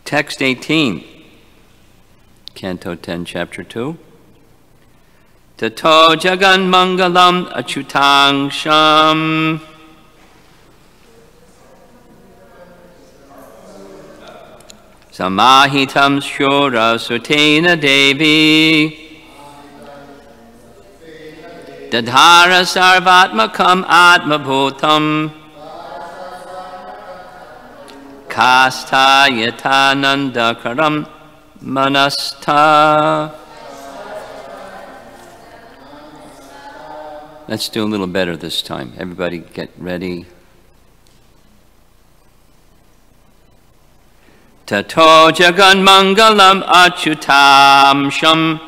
Text 18, Canto 10, Chapter 2. Tato jagan mangalam achyutang sham samahitam shura sutena devi dadhara sarvatmakam atmabhutam kasta yatanandakaram manastha. Let's do a little better this time. Everybody get ready. Tato jagan mangalam achyutam sham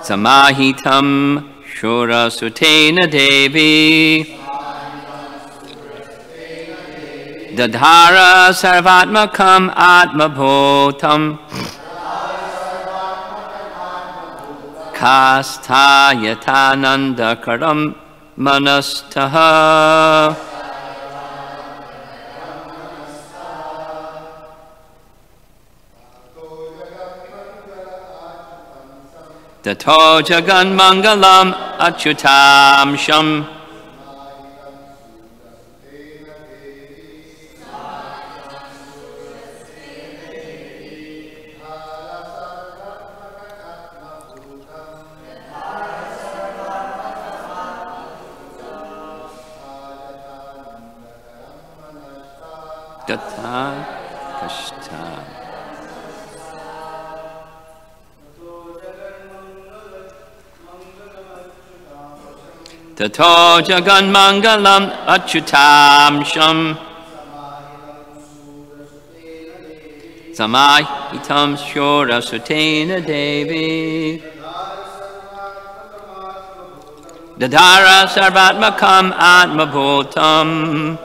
samahitam shura sutena devi dadhara sarvatmakam atmabhutam kasta yatanandakaram manastaha. Tato jagan mangalam achyutam sham Gata Kashta. Tato jagan mangalam achyutam sham samahitam shura sutena devi dadhara sarvatmakam atmabhutam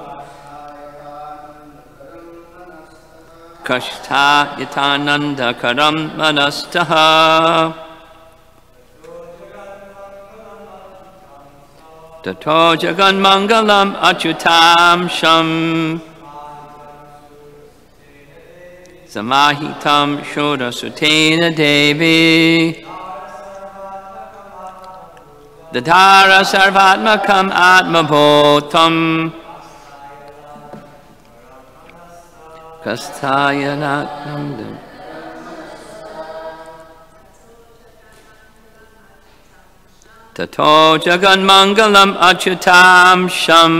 kashta yatanandakaram manastaha. Tato jagan mangalam achyutam sham samahitam shura sutena devi dadhara sarvatmakam atmabhutam kastayanatnandam. Tato jagan mangalam achyutam sham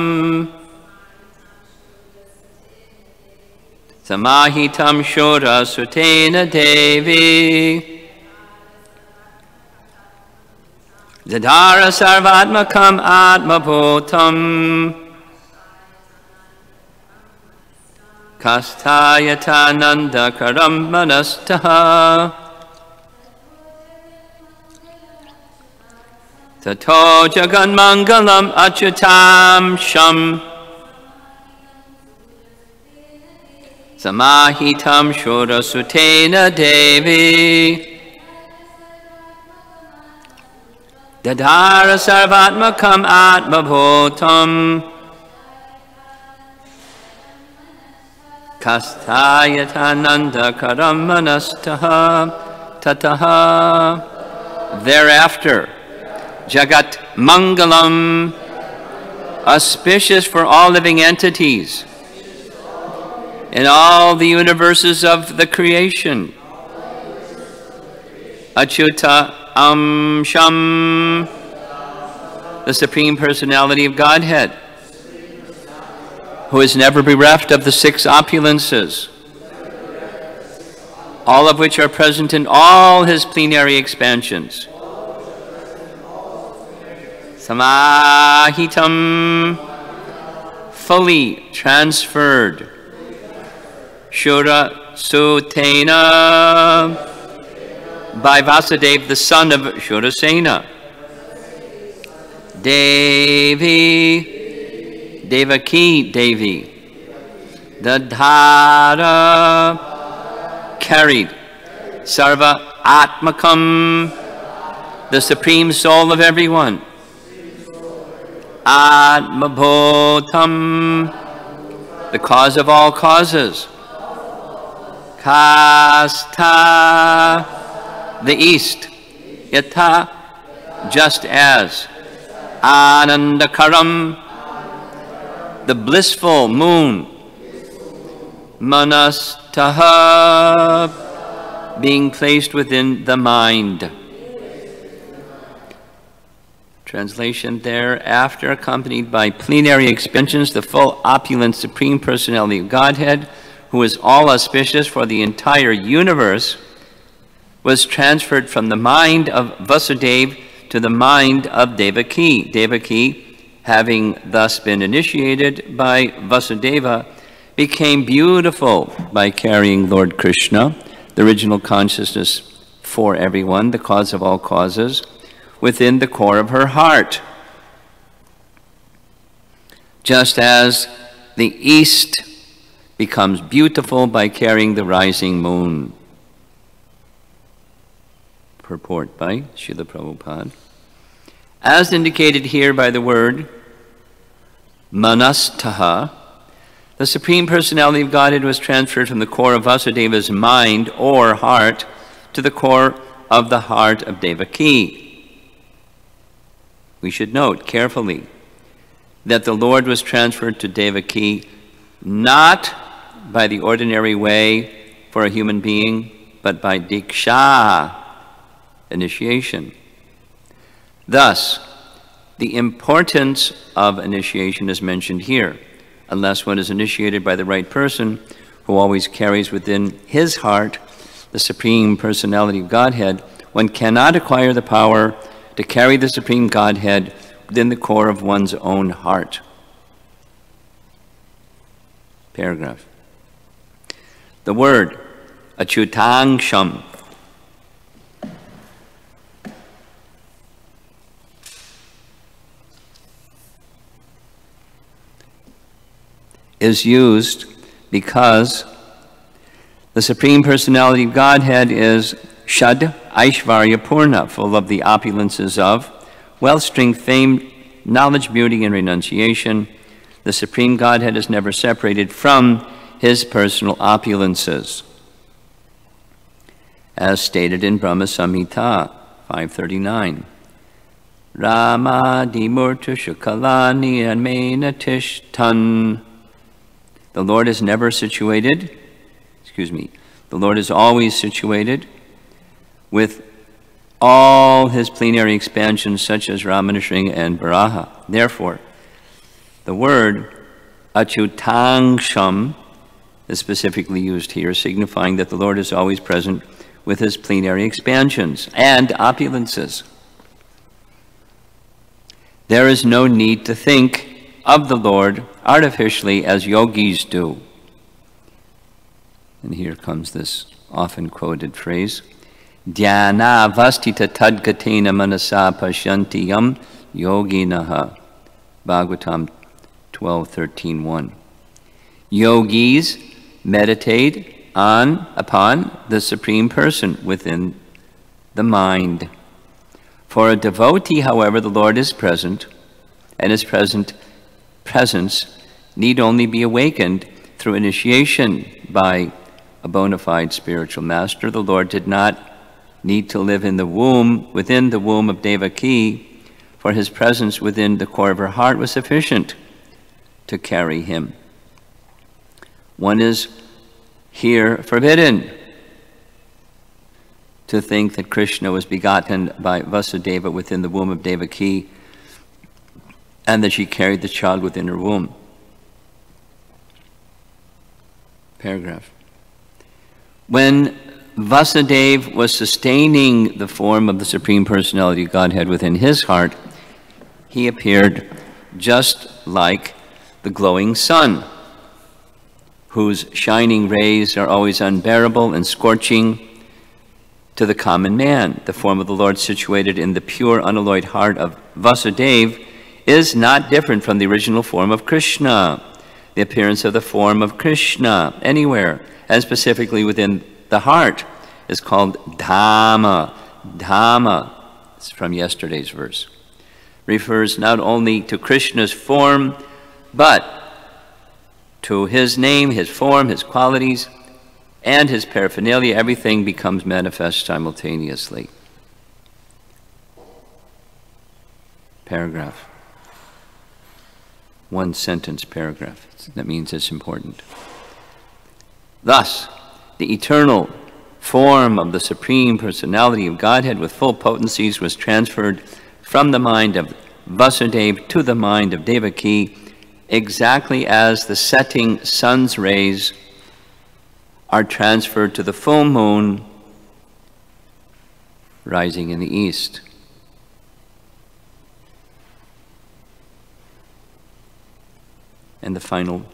samahitam shura sutena devi dadhara sarvatmakam atmabhutam kastayatanandakaram manastaha. Tato jagan mangalam achyutam sham samahitam shura sutena devi dadhara sarvatmakam atmabhutam kastayatanandakaram manastaha. Tataha. Thereafter, Jagat Mangalam, auspicious for all living entities in all the universes of the creation. Achyuta Sham, the Supreme Personality of Godhead, who is never bereft of the six opulences, all of which are present in all his plenary expansions. Samahitam, fully transferred. Shura Sutena, by Vasudeva, the son of Shurasena. Devi, Devaki Devi. Dadhara, carried. Sarva Atmakam, the supreme soul of everyone. Atmabhutam, the cause of all causes. Kasta, the east. Yata, just as. Anandakaram, the blissful moon. Manastaha, being placed within the mind. Translation thereafter, accompanied by plenary expansions, the full opulent Supreme Personality of Godhead, who is all auspicious for the entire universe, was transferred from the mind of Vasudeva to the mind of Devaki. Devaki, having thus been initiated by Vasudeva, became beautiful by carrying Lord Krishna, the original consciousness for everyone, the cause of all causes, within the core of her heart. Just as the east becomes beautiful by carrying the rising moon. Purport by Srila Prabhupada. As indicated here by the word Manastaha, the Supreme Personality of Godhead was transferred from the core of Vasudeva's mind or heart to the core of the heart of Devaki. We should note carefully that the Lord was transferred to Devaki not by the ordinary way for a human being, but by Diksha, initiation. Thus, the importance of initiation is mentioned here. Unless one is initiated by the right person, who always carries within his heart the Supreme Personality of Godhead, one cannot acquire the power to carry the Supreme Godhead within the core of one's own heart. Paragraph. The word Achyutangsham is used because the Supreme Personality of Godhead is Shad Aishvarya Purna, full of the opulences of wealth, strength, fame, knowledge, beauty, and renunciation. The Supreme Godhead is never separated from his personal opulences, as stated in Brahma Samhita 539. Rama dimurtu shukalani anmena tishtan. The Lord is never situated, the Lord is always situated with all his plenary expansions such as Ramanishringa and Varaha. Therefore, the word Achyutangsham is specifically used here, signifying that the Lord is always present with his plenary expansions and opulences. There is no need to think of the Lord artificially as yogis do. And here comes this often quoted phrase, Dhyana vastita tadgatena manasa pashyanti yam yoginaha. Bhagavatam 12:13:1. Yogis meditate upon the Supreme Person within the mind. For a devotee, however, the Lord is present, and his presence need only be awakened through initiation by a bona fide spiritual master. The Lord did not need to live in the womb, within the womb of Devaki, for his presence within the core of her heart was sufficient to carry him. One is here forbidden to think that Krishna was begotten by Vasudeva within the womb of Devaki, and that she carried the child within her womb. Paragraph. When Vasudeva was sustaining the form of the Supreme Personality of Godhead within his heart, he appeared just like the glowing sun, whose shining rays are always unbearable and scorching to the common man. The form of the Lord situated in the pure, unalloyed heart of Vasudeva is not different from the original form of Krishna. The appearance of the form of Krishna anywhere, and specifically within the heart, is called Dhamma. Dhamma, it's from yesterday's verse, refers not only to Krishna's form, but to his name, his form, his qualities, and his paraphernalia, everything becomes manifest simultaneously. Paragraph. One sentence paragraph. That means it's important. Thus, the eternal form of the Supreme Personality of Godhead with full potencies was transferred from the mind of Vasudeva to the mind of Devaki, exactly as the setting sun's rays are transferred to the full moon rising in the east. And the final,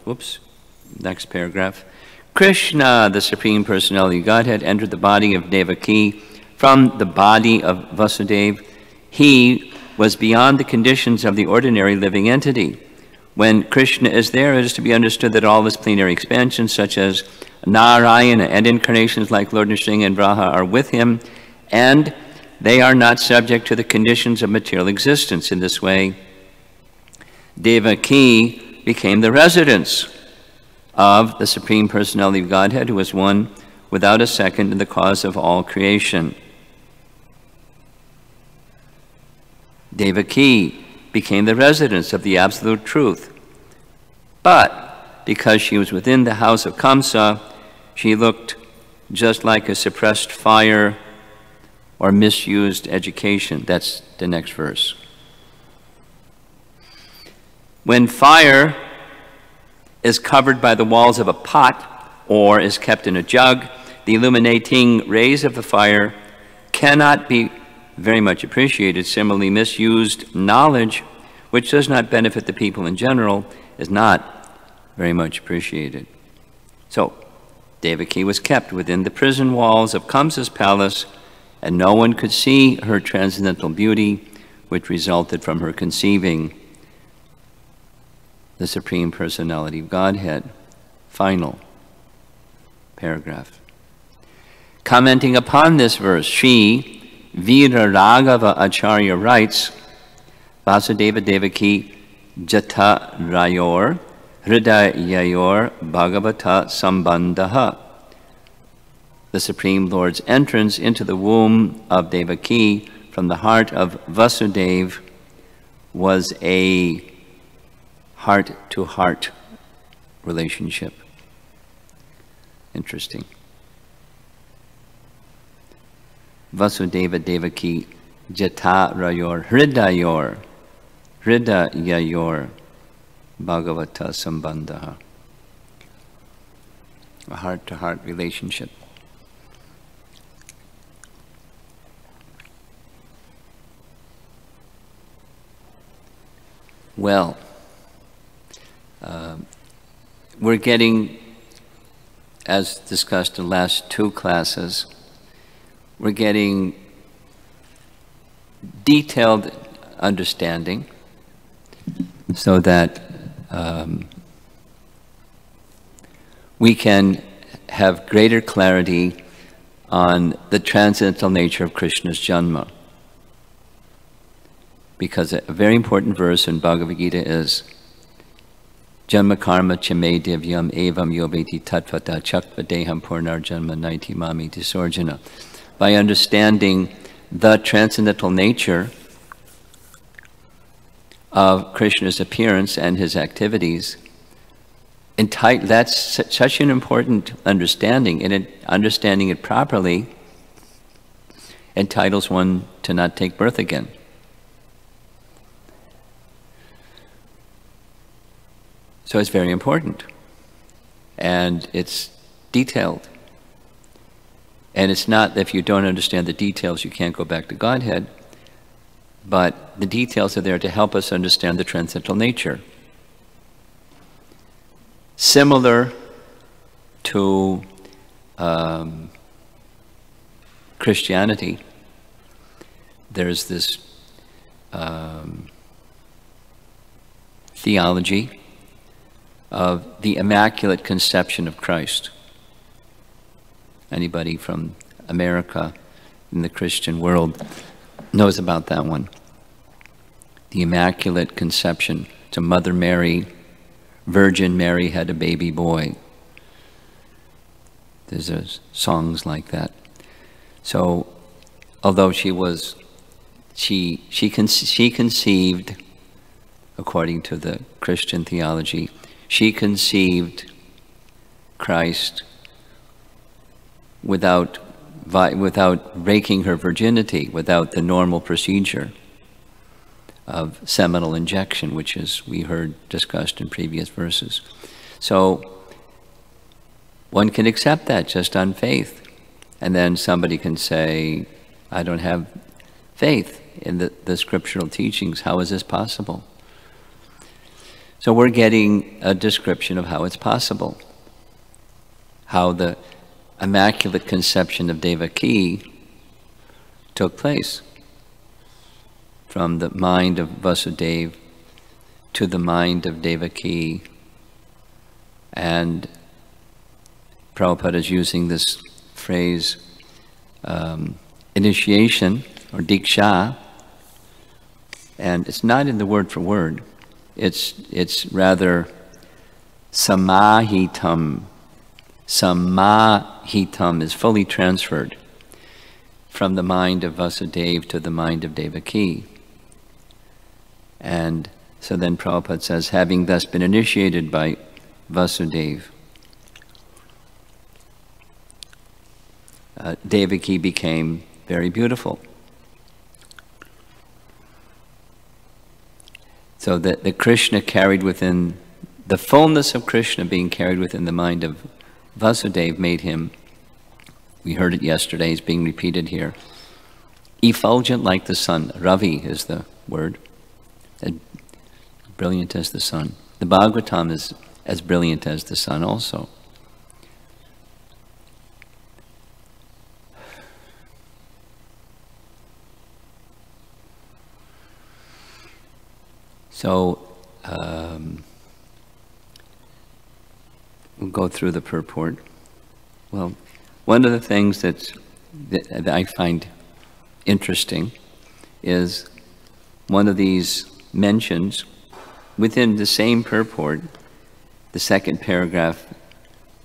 next paragraph. Krishna, the Supreme Personality of Godhead, entered the body of Devaki from the body of Vasudeva. He was beyond the conditions of the ordinary living entity. When Krishna is there, it is to be understood that all his plenary expansions, such as Narayana and incarnations like Lord Nrsimha and Varaha, are with him, and they are not subject to the conditions of material existence. In this way, Devaki became the residence of the Supreme Personality of Godhead, who is one without a second in the cause of all creation. Devaki became the residence of the Absolute Truth. But because she was within the house of Kamsa, she looked just like a suppressed fire or misused education. That's the next verse. When fire is covered by the walls of a pot or is kept in a jug, the illuminating rays of the fire cannot be very much appreciated. Similarly, misused knowledge, which does not benefit the people in general, is not very much appreciated. So, Devaki was kept within the prison walls of Kamsa's palace, and no one could see her transcendental beauty, which resulted from her conceiving the Supreme Personality of Godhead. Final paragraph. Commenting upon this verse, Sri Veera Raghava Acharya writes, Vasudeva Devaki Jata Rayor Hridayayor Bhagavata Sambandha. The Supreme Lord's entrance into the womb of Devaki from the heart of Vasudeva was a heart-to-heart relationship. Interesting. Vasudeva Devaki Jata Rayor Hridayor Hridayayor Bhagavata Sambandha. A heart-to-heart relationship. Well, we're getting, as discussed in the last two classes, we're getting detailed understanding so that we can have greater clarity on the transcendental nature of Krishna's Janma. Because a very important verse in Bhagavad Gita is Janma karma chame divyam evam yoveti tatvata chakva deham purnar janma naiti mami disorjana. By understanding the transcendental nature of Krishna's appearance and his activities, that's such an important understanding, and understanding it properly entitles one to not take birth again. So it's very important, and it's detailed. And it's not that if you don't understand the details, you can't go back to Godhead, but the details are there to help us understand the transcendental nature. Similar to Christianity, there's this theology of the Immaculate Conception of Christ. Anybody from America in the Christian world knows about that one. The Immaculate Conception. To Mother Mary Virgin Mary had a baby boy. There's songs like that. So, although she conceived, according to the Christian theology, she conceived Christ without breaking her virginity, without the normal procedure of seminal injection, which is, we heard discussed in previous verses. So one can accept that just on faith. And then somebody can say, I don't have faith in the scriptural teachings. How is this possible? So we're getting a description of how it's possible. How the Immaculate Conception of Devaki took place. From the mind of Vasudeva to the mind of Devaki. And Prabhupada is using this phrase, initiation, or diksha, and it's not in the word for word. It's rather samahitam. Samahitam is fully transferred from the mind of Vasudeva to the mind of Devaki. And so then Prabhupada says, having thus been initiated by Vasudeva, Devaki became very beautiful. So that the Krishna carried within, the fullness of Krishna being carried within the mind of Vasudeva made him, we heard it yesterday, it's being repeated here, effulgent like the sun. Ravi is the word. Brilliant as the sun. The Bhagavatam is as brilliant as the sun also. So, we'll go through the purport. Well, one of the things that I find interesting is one of these mentions within the same purport, the second paragraph,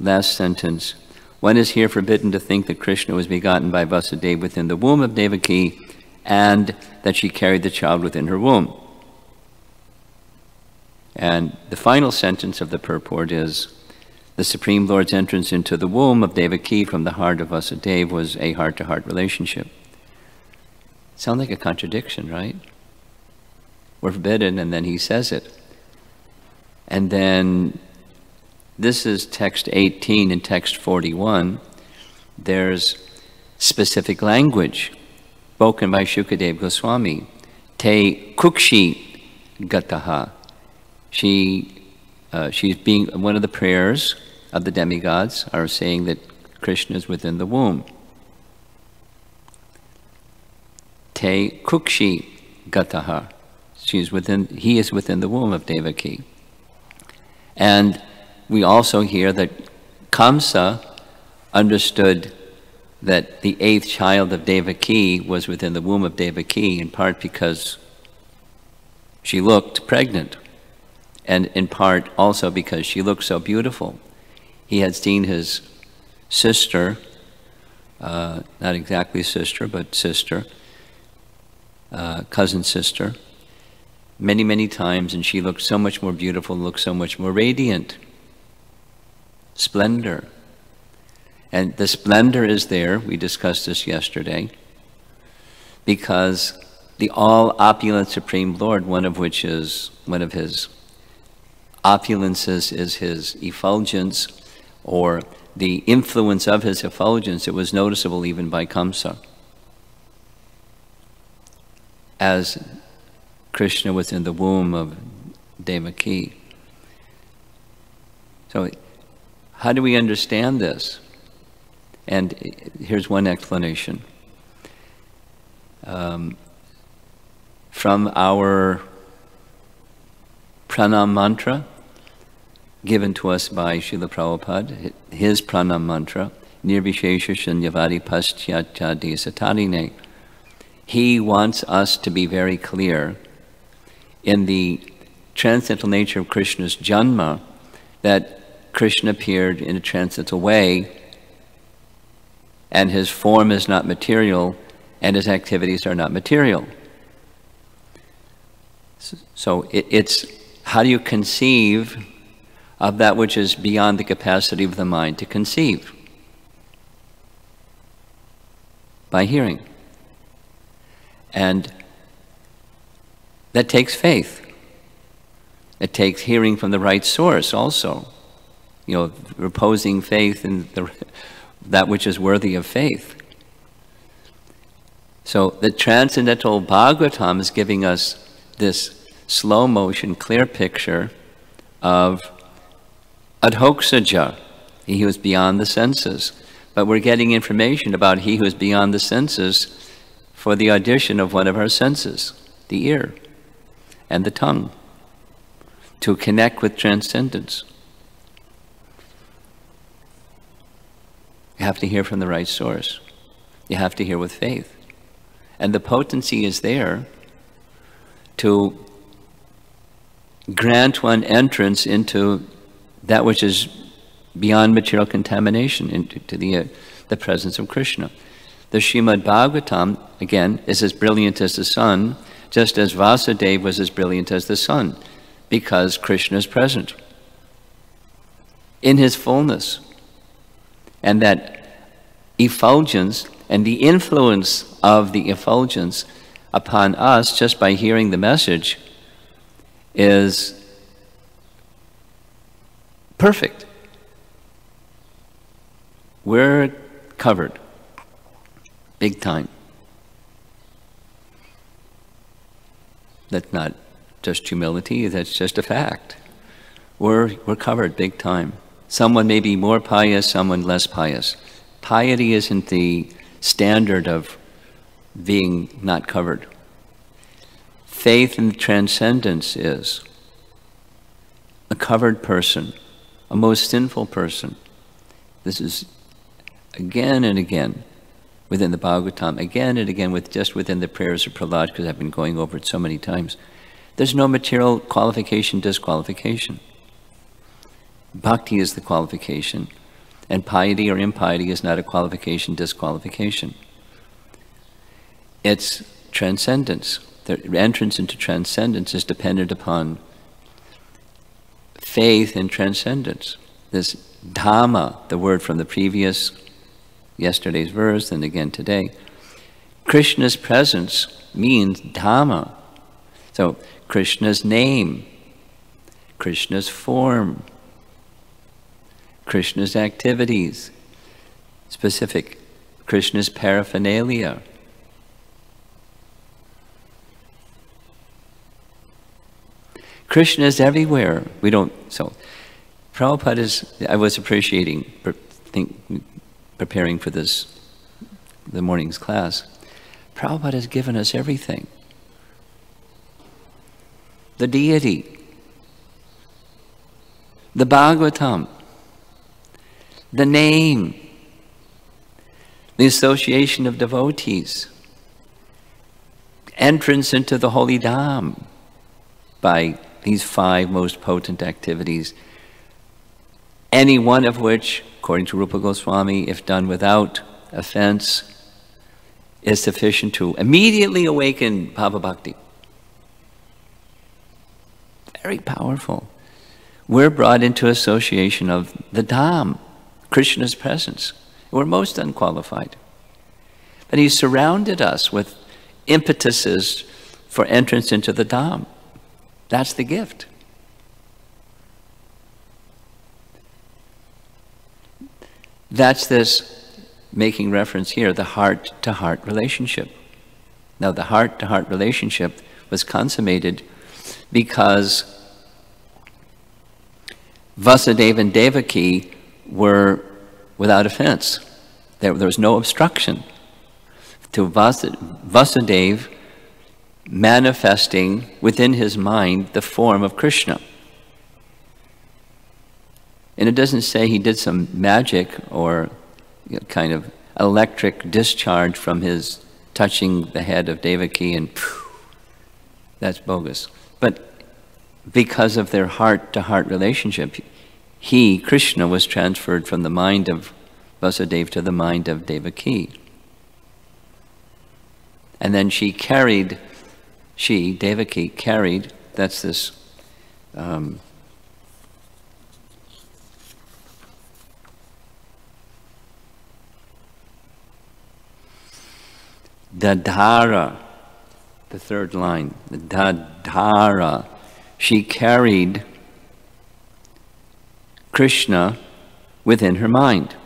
last sentence, one is here forbidden to think that Krishna was begotten by Vasudeva within the womb of Devaki and that she carried the child within her womb. And the final sentence of the purport is, the Supreme Lord's entrance into the womb of Devaki from the heart of Vasudeva was a heart-to-heart relationship. Sounds like a contradiction, right? We're forbidden, and then he says it. And then, this is text 18 and text 41. There's specific language spoken by Shukadeva Goswami. Te kukshi gataha. She's being, one of the prayers of the demigods are saying that Krishna is within the womb. Te kukshi gataha. He is within the womb of Devaki. And we also hear that Kamsa understood that the 8th child of Devaki was within the womb of Devaki, in part because she looked pregnant, and in part also because she looked so beautiful. He had seen his sister, not exactly sister, but sister, cousin sister, many, many times, and she looked so much more beautiful, looked so much more radiant. Splendor. And the splendor is there, we discussed this yesterday, because the all-opulent Supreme Lord, one of his opulences is his effulgence, or the influence of his effulgence. It was noticeable even by Kamsa, as Krishna was in the womb of Devaki. So, how do we understand this? And here's one explanation. From our pranam mantra, given to us by Srila Prabhupada, his pranam mantra, Nirvishesha Shunyavadi Paschyatya Satarine. He wants us to be very clear in the transcendental nature of Krishna's janma that Krishna appeared in a transcendental way, and his form is not material, and his activities are not material. So it's how do you conceive of that which is beyond the capacity of the mind to conceive? By hearing. And that takes faith. It takes hearing from the right source also. You know, reposing faith in that which is worthy of faith. So the transcendental Bhagavatam is giving us this slow motion, clear picture of Adhoksaja, he who is beyond the senses. But we're getting information about he who is beyond the senses for the audition of one of our senses, the ear and the tongue, to connect with transcendence. You have to hear from the right source. You have to hear with faith. And the potency is there to grant one entrance into that which is beyond material contamination, into the presence of Krishna. The Srimad Bhagavatam, again, is as brilliant as the sun, just as Vasudeva was as brilliant as the sun, because Krishna is present in his fullness. And that effulgence and the influence of the effulgence upon us just by hearing the message is perfect. We're covered, big time. That's not just humility, that's just a fact. We're covered big time. Someone may be more pious, someone less pious. Piety isn't the standard of being not covered. Faith in transcendence is. A covered person, a most sinful person. This is again and again within the Bhagavatam, again and again just within the prayers of Prahlad, because I've been going over it so many times. There's no material qualification, disqualification. Bhakti is the qualification, and piety or impiety is not a qualification, disqualification. It's transcendence. The entrance into transcendence is dependent upon faith in transcendence. This Dhamma, the word from the previous, yesterday's verse, and again today, Krishna's presence means Dhamma. So Krishna's name, Krishna's form, Krishna's activities, specific, Krishna's paraphernalia. Krishna is everywhere. We don't, so Prabhupada is, I was appreciating, preparing for this, the morning's class, Prabhupada has given us everything. The deity, the Bhagavatam, the name, the association of devotees, entrance into the holy Dham by these 5 most potent activities, any one of which, according to Rupa Goswami, if done without offense, is sufficient to immediately awaken Bhava Bhakti. Very powerful. We're brought into association of the Dham, Krishna's presence. We're most unqualified. But He's surrounded us with impetuses for entrance into the Dham. That's the gift. That's this, making reference here, the heart-to-heart relationship. Now, the heart-to-heart relationship was consummated because Vasudeva and Devaki were without offense. There was no obstruction to Vasudeva manifesting within his mind the form of Krishna. And it doesn't say he did some magic or kind of electric discharge from his touching the head of Devaki and phew, that's bogus. But because of their heart-to-heart relationship, he, Krishna, was transferred from the mind of Vasudeva to the mind of Devaki. And then Devaki carried, that's this Dadhara, the third line, the Dadhara, she carried Krishna within her mind.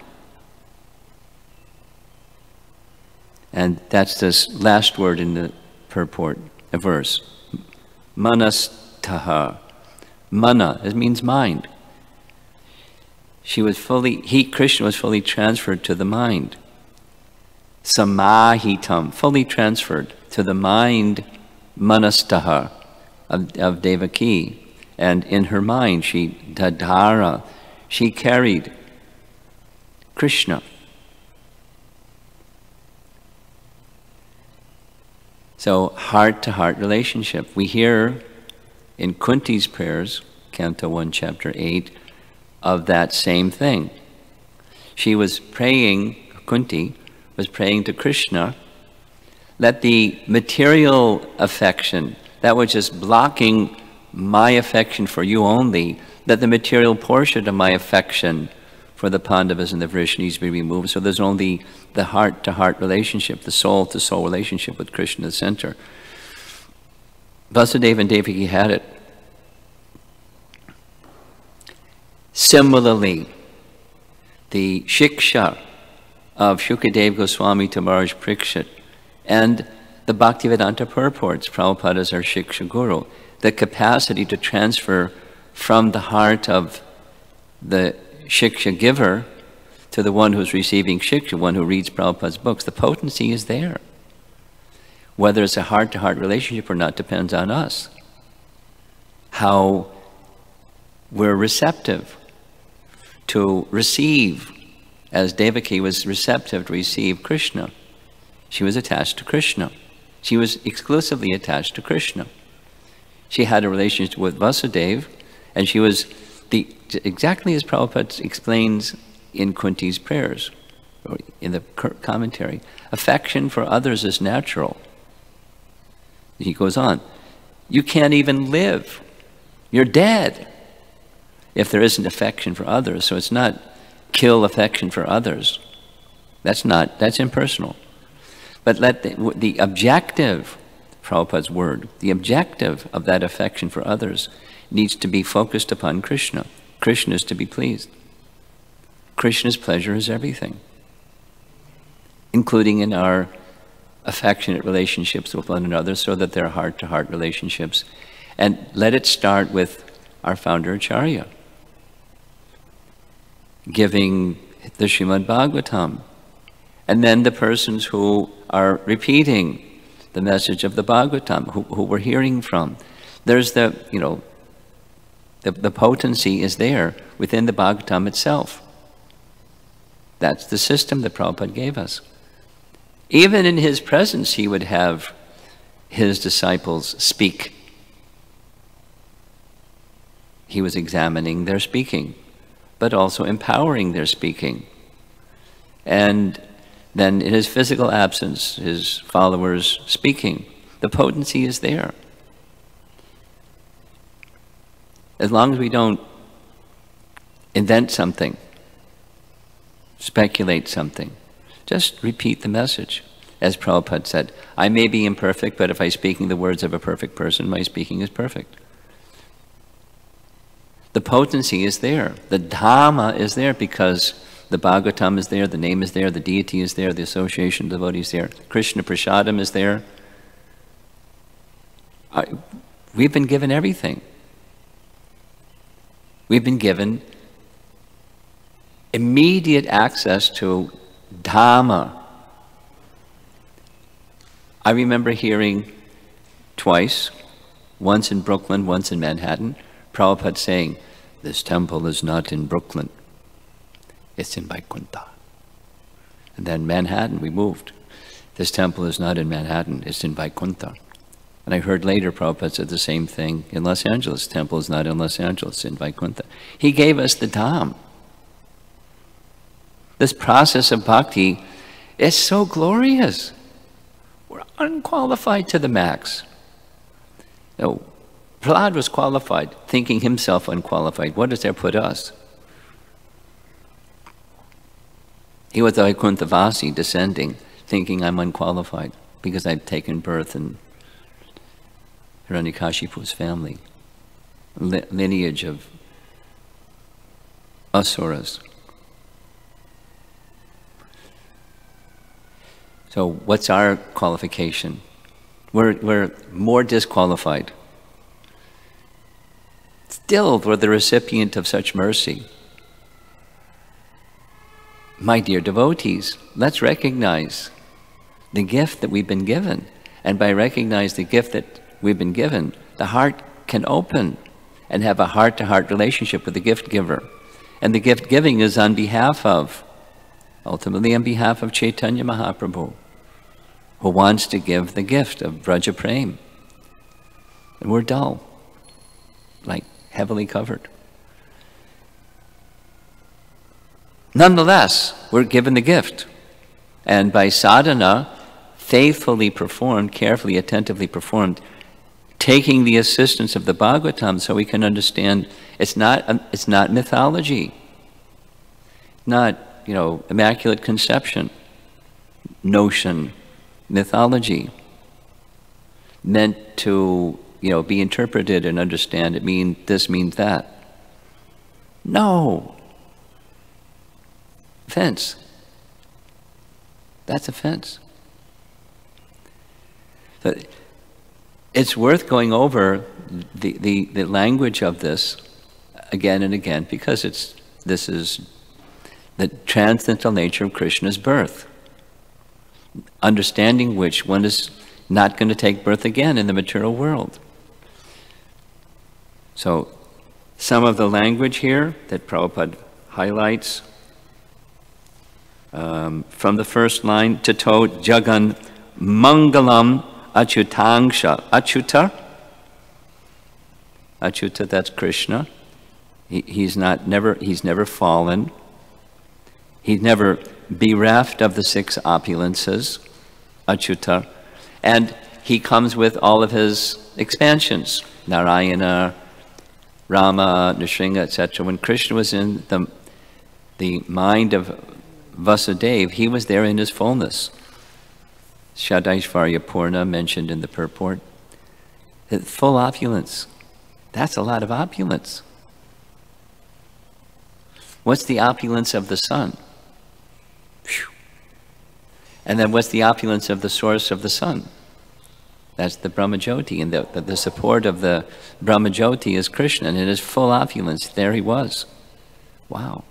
And that's this last word in the purport, a verse. Manastaha. Mana, it means mind. Krishna was fully transferred to the mind. Samahitam, fully transferred to the mind, Manastaha, of Devaki. And in her mind, Dadhara, she carried Krishna. So, heart-to-heart relationship. We hear in Kunti's prayers, Canto 1, Chapter 8, of that same thing. She was praying, Kunti was praying to Krishna, let the material affection, that was just blocking my affection for you only, let the material portion of my affection for the Pandavas and the Vrishnis be removed. So there's only the heart-to-heart relationship, the soul-to-soul relationship with Krishna in the center. Vasudeva and Devaki had it. Similarly, the shiksha of Shukadeva Goswami to Maharaj Parikshit and the Bhaktivedanta purports, Prabhupada is our shiksha guru, the capacity to transfer from the heart of the shiksha giver to the one who's receiving shiksha, one who reads Prabhupada's books. The potency is there. Whether it's a heart-to-heart relationship or not depends on us. How we're receptive to receive, as Devaki was receptive to receive Krishna. She was attached to Krishna. She was exclusively attached to Krishna. She had a relationship with Vasudeva, and she was exactly as Prabhupada explains in Kunti's prayers, or in the commentary, affection for others is natural. He goes on, you can't even live. You're dead if there isn't affection for others. So it's not kill affection for others. That's impersonal. But let the objective, Prabhupada's word, the objective of that affection for others needs to be focused upon Krishna. Krishna is to be pleased. Krishna's pleasure is everything, including in our affectionate relationships with one another, so that they're heart-to-heart relationships. And let it start with our founder Acharya, giving the Srimad Bhagavatam, and then the persons who are repeating the message of the Bhagavatam, who we're hearing from. There's the potency is there within the Bhagavatam itself. That's the system that Prabhupada gave us. Even in his presence, he would have his disciples speak. He was examining their speaking, but also empowering their speaking. And then in his physical absence, his followers speaking. The potency is there. As long as we don't invent something, speculate something, just repeat the message. As Prabhupada said, I may be imperfect, but if I'm speaking the words of a perfect person, my speaking is perfect. The potency is there. The Dhamma is there because the Bhagavatam is there, the name is there, the deity is there, the association of devotees is there, Krishna Prasadam is there. We've been given everything. We've been given immediate access to Dhamma. I remember hearing twice, once in Brooklyn, once in Manhattan, Prabhupada saying, this temple is not in Brooklyn, it's in Vaikuntha. And then Manhattan, we moved. This temple is not in Manhattan, it's in Vaikuntha. And I heard later Prabhupada said the same thing in Los Angeles. Temple is not in Los Angeles, in Vaikuntha. He gave us the Dham. This process of bhakti is so glorious. We're unqualified to the max. No, Prahlad was qualified, thinking himself unqualified. What does that put us? He was a Vaikunthavasi descending, thinking I'm unqualified because I've taken birth in Hiranyakashipu's family, lineage of asuras. So what's our qualification? We're more disqualified. Still, we're the recipient of such mercy. My dear devotees, let's recognize the gift that we've been given. And by recognizing the gift that we've been given, the heart can open and have a heart-to-heart relationship with the gift giver. And the gift giving is on behalf of, ultimately on behalf of Chaitanya Mahaprabhu, who wants to give the gift of Braja Prem. And we're dull, like heavily covered. Nonetheless, we're given the gift. And by sadhana, faithfully performed, carefully, attentively performed, taking the assistance of the Bhagavatam so we can understand it's not mythology, not, immaculate conception, notion, mythology, meant to, be interpreted and understand this means that. No. Offense. That's offense. So it's worth going over the language of this again and again because this is the transcendental nature of Krishna's birth, understanding which one is not going to take birth again in the material world. So some of the language here that Prabhupada highlights, from the first line, Tato Jagan Mangalam Achutangsha. Achyuta, that's Krishna. He's never fallen. He's never bereft of the six opulences, Achyuta. And he comes with all of his expansions, Narayana, Rama, Nrsimha, etc. When Krishna was in the mind of Vasudeva, he was there in his fullness. Shadaishvarya Purna mentioned in the purport. Full opulence. That's a lot of opulence. What's the opulence of the sun? Whew. And then what's the opulence of the source of the sun? That's the Brahmajyoti, and the support of the Brahmajyoti is Krishna, and in his full opulence, there he was. Wow.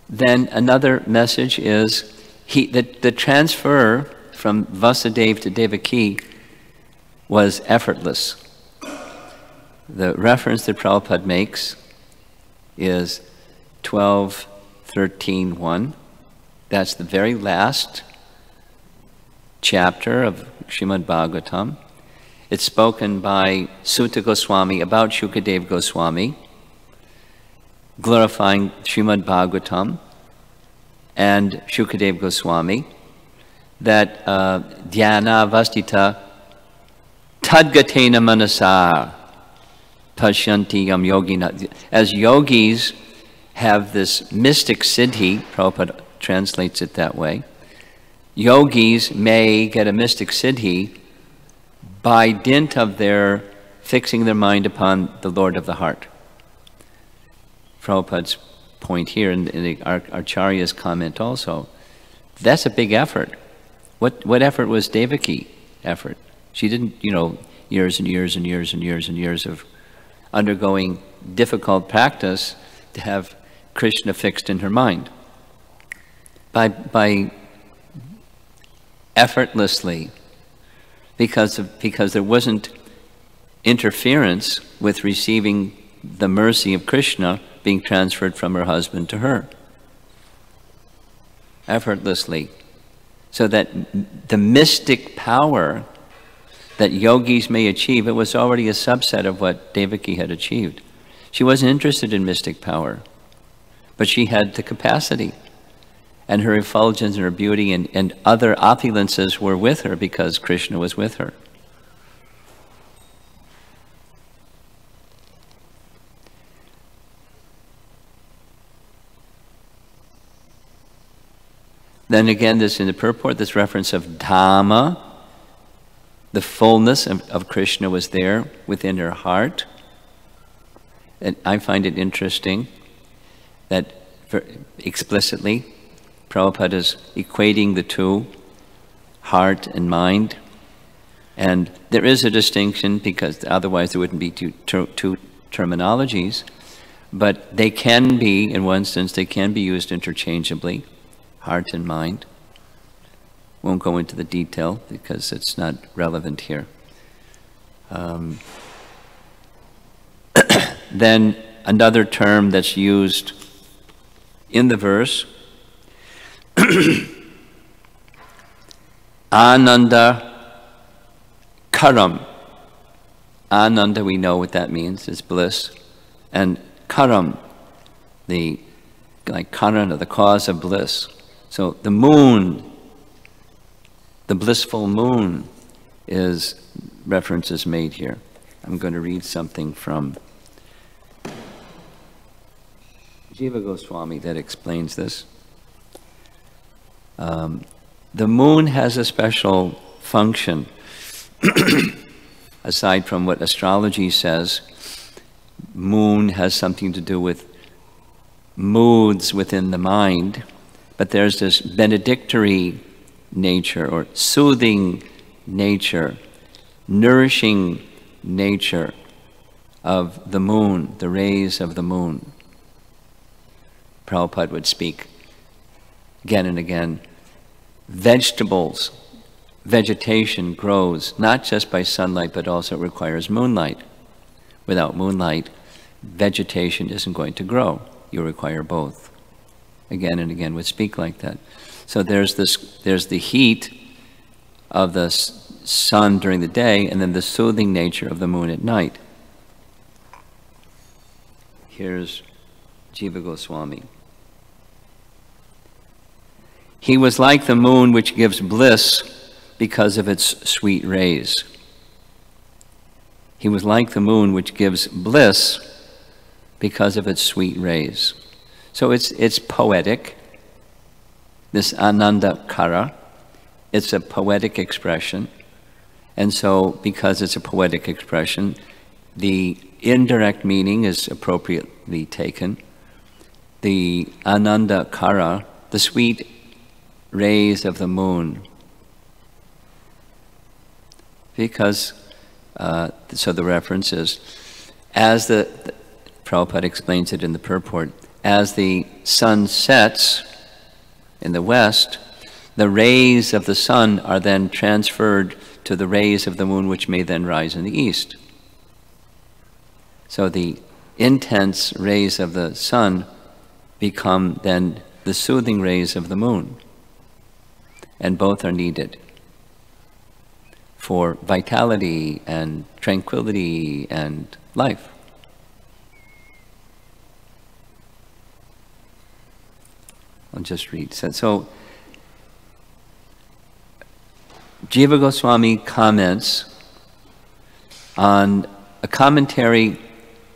Then another message is the transfer from Vasudeva to Devaki was effortless. The reference that Prabhupada makes is 12:13:1. That's the very last chapter of Srimad Bhagavatam. It's spoken by Sutta Goswami about Shukadeva Goswami, glorifying Srimad Bhagavatam and Shukadeva Goswami, that dhyana vastita tadgatena manasa pashyanti yam yogina. As yogis have this mystic siddhi, Prabhupada translates it that way, yogis may get a mystic siddhi by dint of their fixing their mind upon the Lord of the heart. Prabhupada's point here, and Acharya's comment also, that's a big effort. What effort was Devaki effort? She didn't, years and years and years and years and years of undergoing difficult practice to have Krishna fixed in her mind. By effortlessly, because there wasn't interference with receiving the mercy of Krishna being transferred from her husband to her, effortlessly. So that the mystic power that yogis may achieve, it was already a subset of what Devaki had achieved. She wasn't interested in mystic power, but she had the capacity. And her effulgence and her beauty and other opulences were with her because Krishna was with her. Then again, this in the purport, this reference of Dhamma, the fullness of Krishna was there within her heart. And I find it interesting that explicitly Prabhupada is equating the two, heart and mind. And there is a distinction because otherwise there wouldn't be two terminologies. But they can be, in one sense, they can be used interchangeably, heart and mind. Won't go into the detail because it's not relevant here. Then another term that's used in the verse, Ananda Karam. Ananda, we know what that means, is bliss. And Karam, like Karana, the cause of bliss. So the moon, the blissful moon, reference is made here. I'm going to read something from Jiva Goswami that explains this. The moon has a special function. Aside from what astrology says, moon has something to do with moods within the mind, but there's this benedictory nature or soothing nature, nourishing nature of the moon, the rays of the moon. Prabhupada would speak again and again, vegetables, vegetation grows not just by sunlight, but also it requires moonlight. Without moonlight, vegetation isn't going to grow. You require both. Again and again would speak like that. So there's the heat of the sun during the day, and then the soothing nature of the moon at night. Here's Jiva Goswami. He was like the moon which gives bliss because of its sweet rays. He was like the moon which gives bliss because of its sweet rays. So it's poetic, this Ananda Kara. It's a poetic expression. And so because it's a poetic expression, the indirect meaning is appropriately taken. The Ananda Kara, the sweet rays of the moon. Because, so the reference is, as Prabhupada explains it in the purport, as the sun sets in the west, the rays of the sun are then transferred to the rays of the moon, which may then rise in the east. So the intense rays of the sun become then the soothing rays of the moon. And both are needed for vitality and tranquility and life. I'll just read. So Jiva Goswami comments on a commentary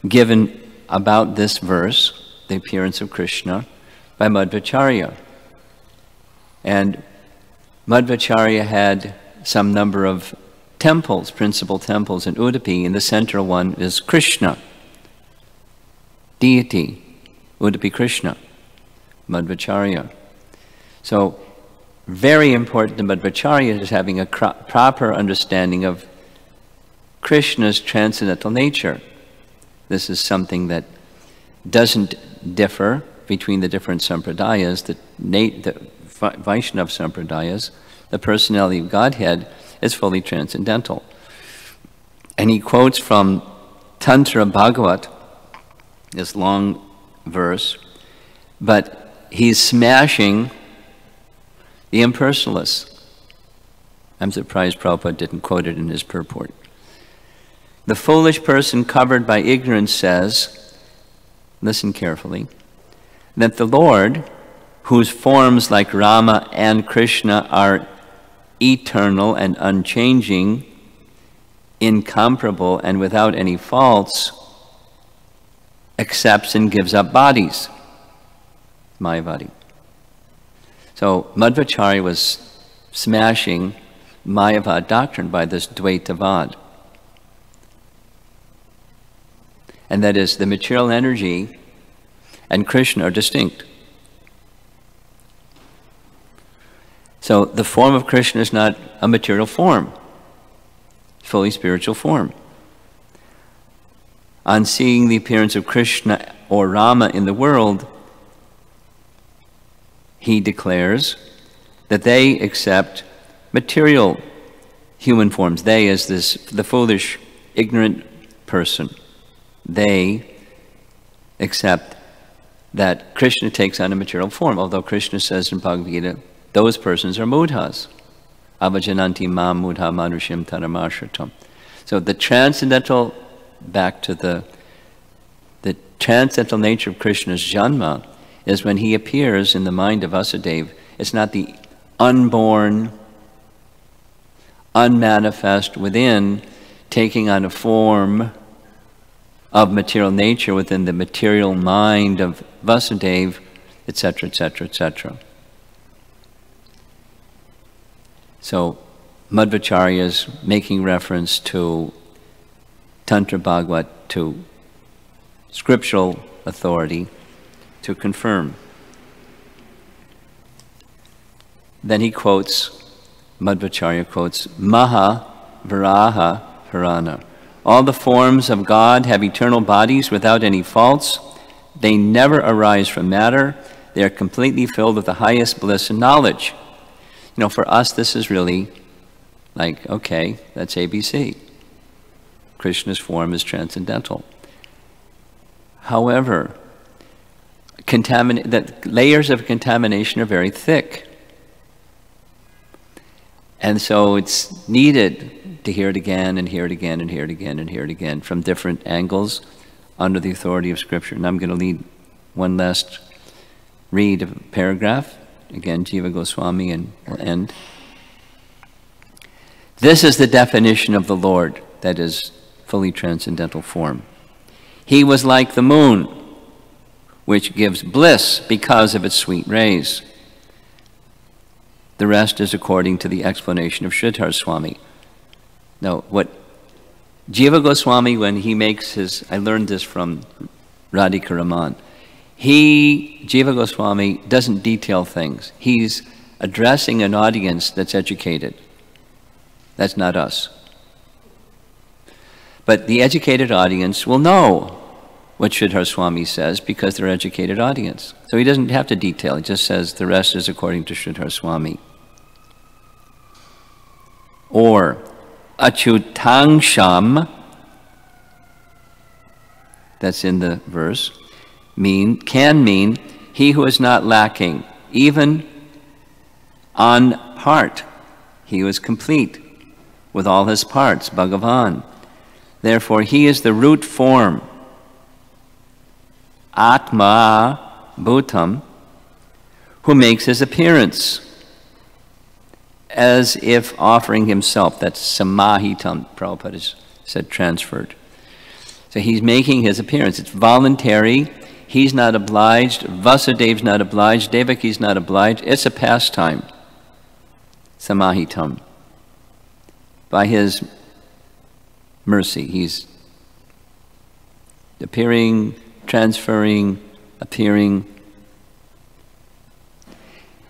given about this verse, the appearance of Krishna, by Madhvacharya. And Madhvacharya had some number of temples, principal temples in Udupi, and the central one is Krishna, deity, Udupi Krishna, Madhvacharya. So very important to Madhvacharya is having a proper understanding of Krishna's transcendental nature. This is something that doesn't differ between the different sampradayas, the Vaishnava sampradayas. The personality of Godhead is fully transcendental. And he quotes from Tantra Bhagavat this long verse, but he's smashing the impersonalists. I'm surprised Prabhupada didn't quote it in his purport. The foolish person covered by ignorance says, listen carefully, that the Lord, whose forms like Rama and Krishna are eternal and unchanging, incomparable and without any faults, accepts and gives up bodies. Mayavadi. So Madhvacharya was smashing Mayavad doctrine by this Dvaitavad. And that is, the material energy and Krishna are distinct. So the form of Krishna is not a material form, fully spiritual form. On seeing the appearance of Krishna or Rama in the world, he declares that they accept material human forms. They as the foolish, ignorant person. They accept that Krishna takes on a material form, although Krishna says in Bhagavad Gita, those persons are mudhas. Avajananti ma mudha manushim taramashatam. So the transcendental, back to the transcendental nature of Krishna's janma is when he appears in the mind of Vasudeva. It's not the unborn, unmanifest within, taking on a form of material nature within the material mind of Vasudeva, etc., etc., etc. So Madhvacharya is making reference to Tantra Bhagavat, to scriptural authority, to confirm. Then he quotes, Madhvacharya quotes, Maha Varaha Purana. All the forms of God have eternal bodies without any faults. They never arise from matter. They are completely filled with the highest bliss and knowledge. You know, for us, this is really like, okay, that's ABC. Krishna's form is transcendental. However, the layers of contamination are very thick. And so it's needed to hear it again and hear it again and hear it again and hear it again from different angles under the authority of Scripture. And I'm going to lead one last read of a paragraph. Again, Jiva Goswami, and we'll end. This is the definition of the Lord, that is, fully transcendental form. He was like the moon, which gives bliss because of its sweet rays. The rest is according to the explanation of Sridhar Swami. Now, what Jiva Goswami, when he makes his, I learned this from Radhika Raman, Jiva Goswami doesn't detail things. He's addressing an audience that's educated. That's not us. But the educated audience will know what Sridhar Swami says because they're an educated audience. So he doesn't have to detail. He just says the rest is according to Sridhar Swami. Or Achutangsham, that's in the verse, can mean he who is not lacking, even on part. He was complete with all his parts, Bhagavan. Therefore, he is the root form, Atma Bhutam, who makes his appearance as if offering himself. That's Samahitam, Prabhupada has said, transferred. So he's making his appearance. It's voluntary. He's not obliged. Vasudev's not obliged. Devaki's not obliged. It's a pastime. Samahitam. By his mercy, he's appearing, transferring, appearing.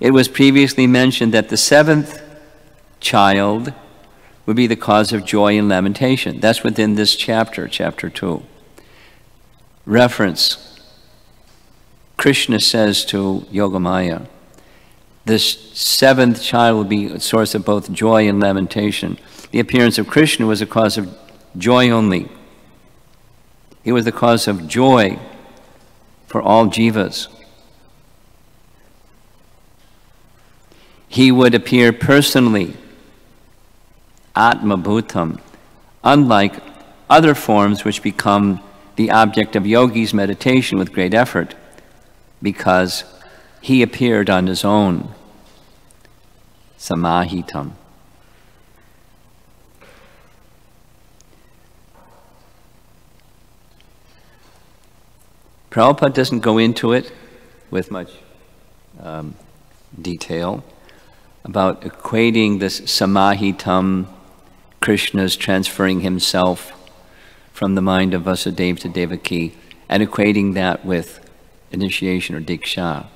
It was previously mentioned that the seventh child would be the cause of joy and lamentation. That's within this chapter, chapter 2. Reference. Krishna says to Yogamaya, this seventh child will be a source of both joy and lamentation. The appearance of Krishna was a cause of joy only. It was the cause of joy for all jivas. He would appear personally, Atma Bhutam, unlike other forms which become the object of yogi's meditation with great effort, because he appeared on his own, Samahitam. Prabhupada doesn't go into it with much detail about equating this Samahitam, Krishna's transferring himself from the mind of Vasudeva to Devaki, and equating that with initiation or diksha.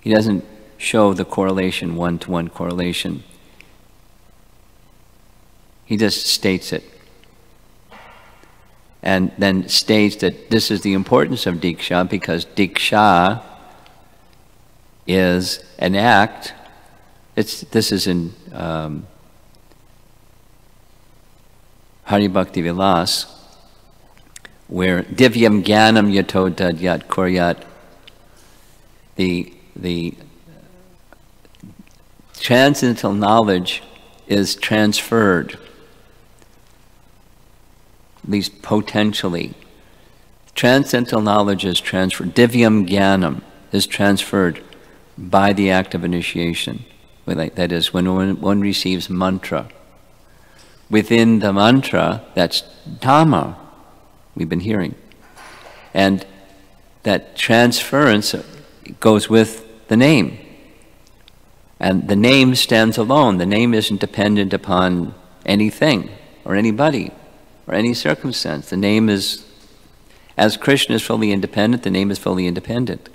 He doesn't show the correlation, one-to-one correlation. He just states it. And then states that this is the importance of diksha, because diksha is an act. This is in Hari Bhakti Vilas, where divyam jnanam yato dadyat kuryat, the transcendental knowledge is transferred, at least potentially. Transcendental knowledge is transferred. Divyam jnanam is transferred by the act of initiation. That is, when one receives mantra. Within the mantra, that's Dhamma, we've been hearing. And that transference goes with the name. And the name stands alone. The name isn't dependent upon anything or anybody or any circumstance. The name is, as Krishna is fully independent, the name is fully independent.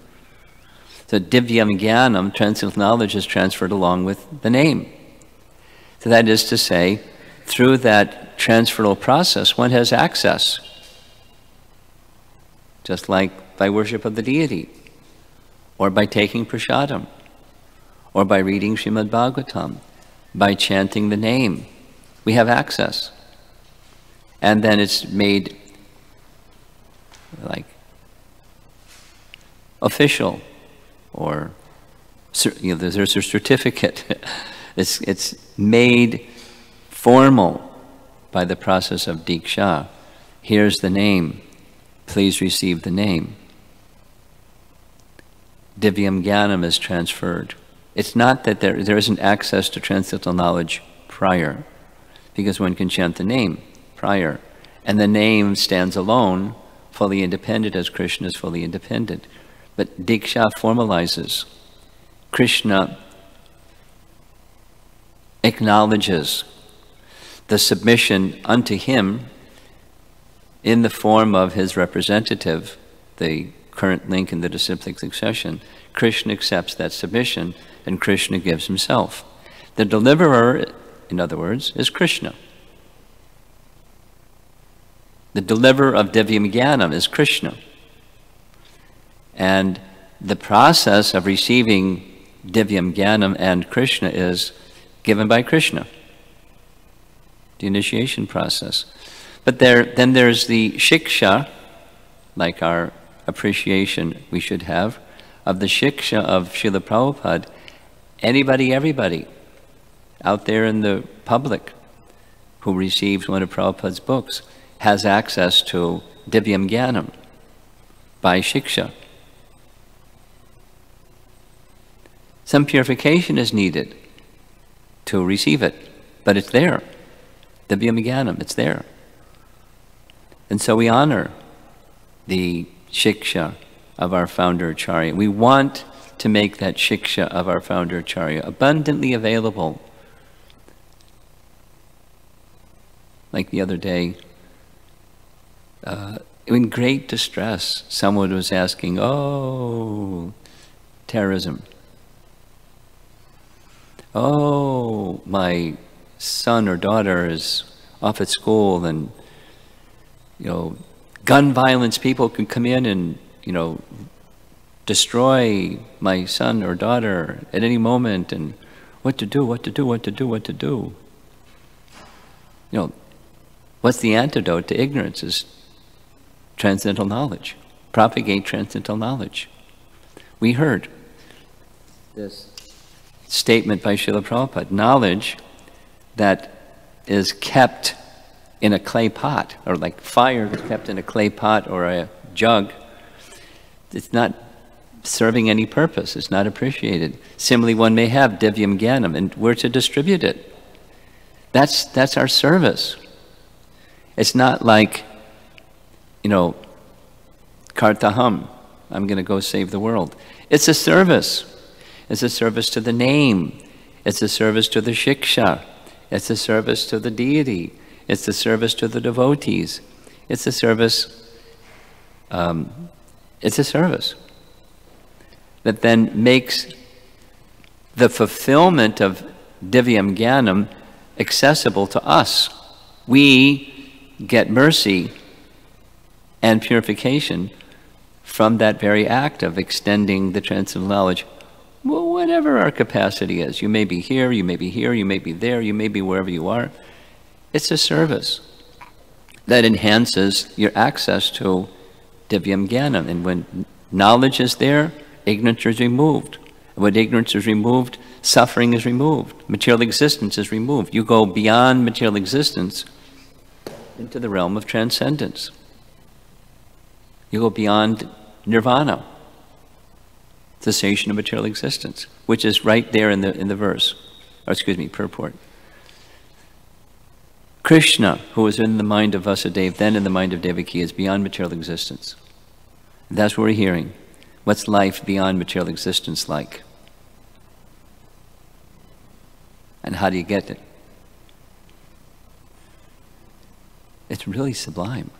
So divyam jnanam, transcendental knowledge, is transferred along with the name. So that is to say, through that transferal process, one has access, just like by worship of the deity, or by taking prasadam, or by reading Srimad Bhagavatam, by chanting the name. We have access. And then it's made like official, or there's a certificate. It's made formal by the process of diksha. Here's the name. Please receive the name. Divyam jnanam is transferred. It's not that there isn't access to transcendental knowledge prior, because one can chant the name prior, and the name stands alone, fully independent, as Krishna is fully independent. But diksha formalizes. Krishna acknowledges the submission unto him in the form of his representative, the current link in the disciplic succession. Krishna accepts that submission, and Krishna gives himself. The deliverer, in other words, is Krishna. The deliverer of divyam jnanam is Krishna. And the process of receiving divyam jnanam and Krishna is given by Krishna, the initiation process. But then there's the shiksha, like our appreciation we should have, of the shiksha of Srila Prabhupada. Anybody, everybody out there in the public who receives one of Prabhupada's books has access to divyam jnanam by shiksha. Some purification is needed to receive it, but it's there. Divyam jnanam, it's there. And so we honor the shiksha of our founder Acharya. We want to make that shiksha of our founder Acharya abundantly available. Like the other day, in great distress, someone was asking, oh, terrorism. Oh, my son or daughter is off at school, and gun violence, people can come in and destroy my son or daughter at any moment, and what to do. What's the antidote to ignorance is transcendental knowledge, propagate transcendental knowledge. We heard this statement by Srila Prabhupada, knowledge that is kept in a clay pot, or like fire is kept in a clay pot or a jug, it's not serving any purpose, it's not appreciated. Similarly, one may have divyam jnanam, and we're to distribute it. That's our service. It's not like, kartaham, I'm going to go save the world. It's a service. It's a service to the name. It's a service to the shiksha. It's a service to the deity. It's a service to the devotees. It's a service. It's a service that then makes the fulfillment of divyam jnanam accessible to us. We get mercy and purification from that very act of extending the transcendental knowledge. Well, whatever our capacity is, you may be here, you may be here, you may be there, you may be wherever you are. It's a service that enhances your access to divyam jnanam. And when knowledge is there, ignorance is removed. And when ignorance is removed, suffering is removed. Material existence is removed. You go beyond material existence into the realm of transcendence. You go beyond nirvana, cessation of material existence, which is right there in the verse, or excuse me, purport. Krishna, who was in the mind of Vasudeva, then in the mind of Devaki, is beyond material existence. That's what we're hearing. What's life beyond material existence like? And how do you get it? It's really sublime.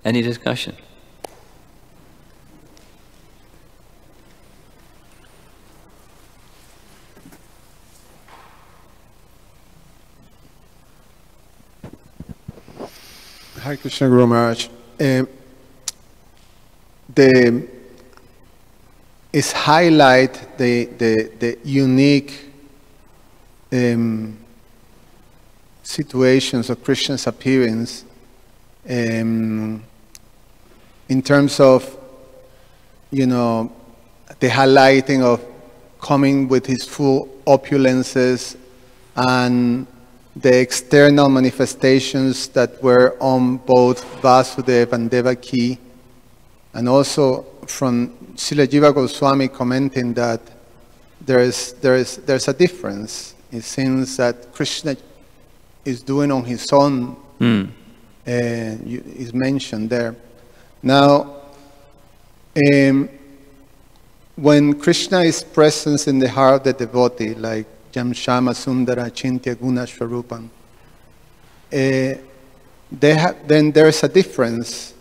Any discussion? Hare Krishna Guru Maharaj. Is highlight the unique situations of Krishna's appearance in terms of, the highlighting of coming with his full opulences and the external manifestations that were on both Vasudeva and Devaki, and also from Srila Jiva Goswami commenting that there's a difference. It seems that Krishna is doing on his own, is mentioned there. Now, when Krishna is present in the heart of the devotee, like Jam Shama Sundara Chintya Guna Swarupam, then there's a difference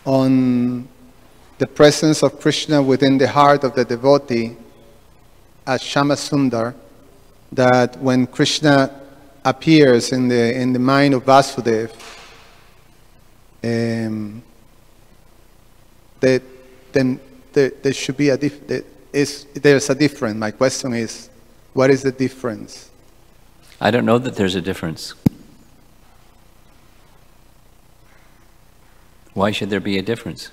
on the presence of Krishna within the heart of the devotee as Shama Sundar, that when Krishna appears in the mind of Vasudeva, then there should be there's a difference. My question is, what is the difference? I don't know that there's a difference. Why should there be a difference?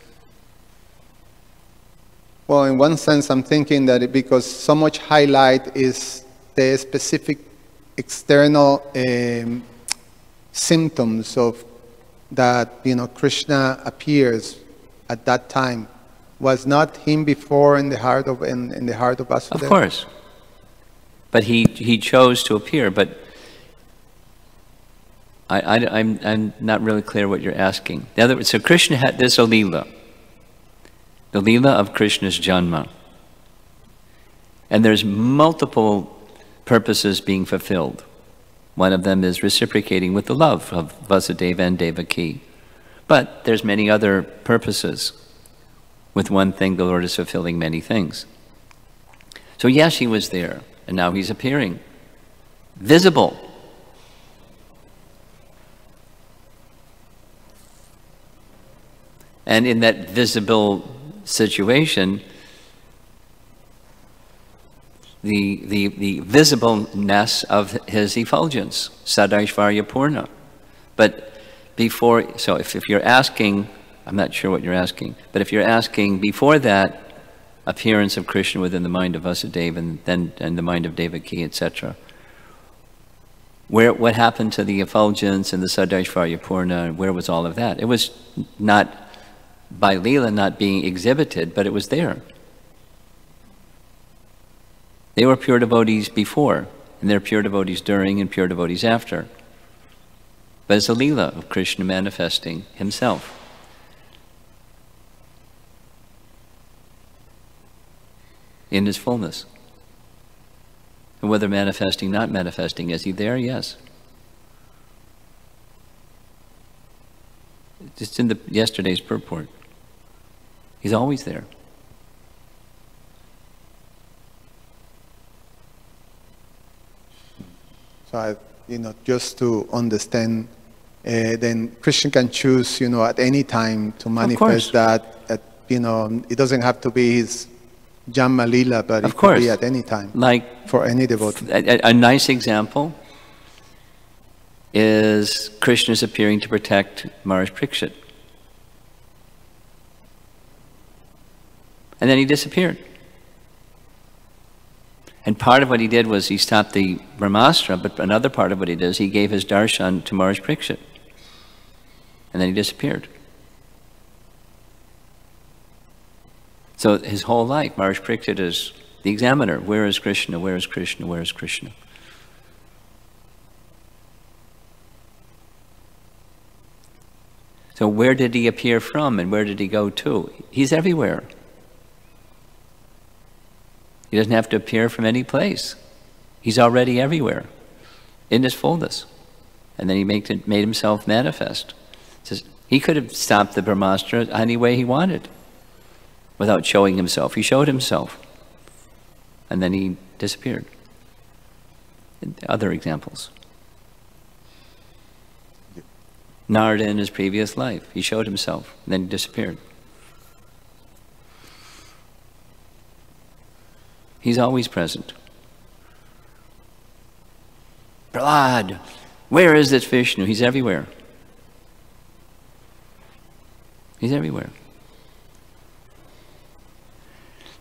Well, in one sense, I'm thinking that because so much highlight is the specific external symptoms of that, Krishna appears at that time. Was not him before in the heart of Vasudeva? Of course. But he chose to appear, but I'm not really clear what you're asking. The other, so Krishna had this Leela, the Leela of Krishna's Janma. And there's multiple purposes being fulfilled. One of them is reciprocating with the love of Vasudeva and Devaki. But there's many other purposes. With one thing, the Lord is fulfilling many things. So yes, he was there, and now he's appearing. Visible. And in that visible situation, the visibleness of his effulgence, Sadaishvarya Purna. But before, so if you're asking, I'm not sure what you're asking, but if you're asking before that appearance of Krishna within the mind of Vasudeva and the mind of Devaki, etc., what happened to the effulgence and the Sadaishvarya Purna, where was all of that? It was not by Leela not being exhibited, but it was there. They were pure devotees before, and they're pure devotees during and pure devotees after. But it's a Leela of Krishna manifesting himself. In his fullness. And whether manifesting, not manifesting, is he there? Yes. It's in yesterday's purport. He's always there. So, just to understand, then Krishna can choose, at any time to manifest that. It doesn't have to be his Jamma Lila, but it could be at any time. Like for any devotee. A nice example is Krishna's appearing to protect Maharaj Parikshit. And then he disappeared. And part of what he did was he stopped the Brahmastra, but another part of what he did is he gave his darshan to Maharaj Parikshit. And then he disappeared. So his whole life, Maharaj Parikshit is the examiner. Where is Krishna? Where is Krishna? Where is Krishna? So where did he appear from and where did he go to? He's everywhere. He doesn't have to appear from any place. He's already everywhere in his fullness. And then he made himself manifest. He could have stopped the Brahmastra any way he wanted without showing himself. He showed himself. And then he disappeared. Other examples. Narada in his previous life, he showed himself, and then he disappeared. He's always present. Prahlad, where is this Vishnu? He's everywhere. He's everywhere.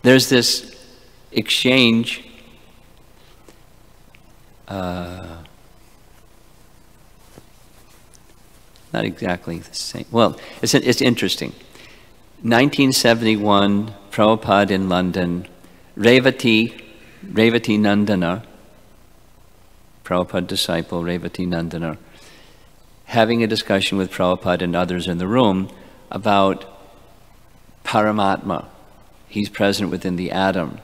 There's this exchange not exactly the same. Well, it's interesting. 1971, Prabhupada in London, Revati Nandana, Prabhupada disciple Revati Nandana, having a discussion with Prabhupada and others in the room about Paramatma. He's present within the atom.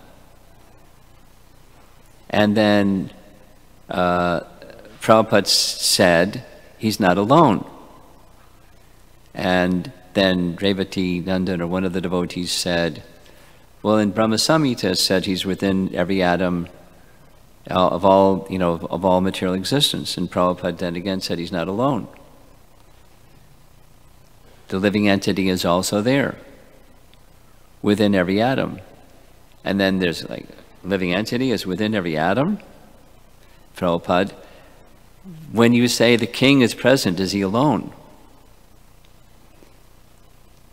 And then Prabhupada said, he's not alone. And then Revati Nandan, or one of the devotees, said, well, in Brahma Samhita it said he's within every atom of all material existence. And Prabhupada then again said he's not alone. The living entity is also there, within every atom. And then there's like, living entity is within every atom? Prabhupada, when you say the king is present, is he alone?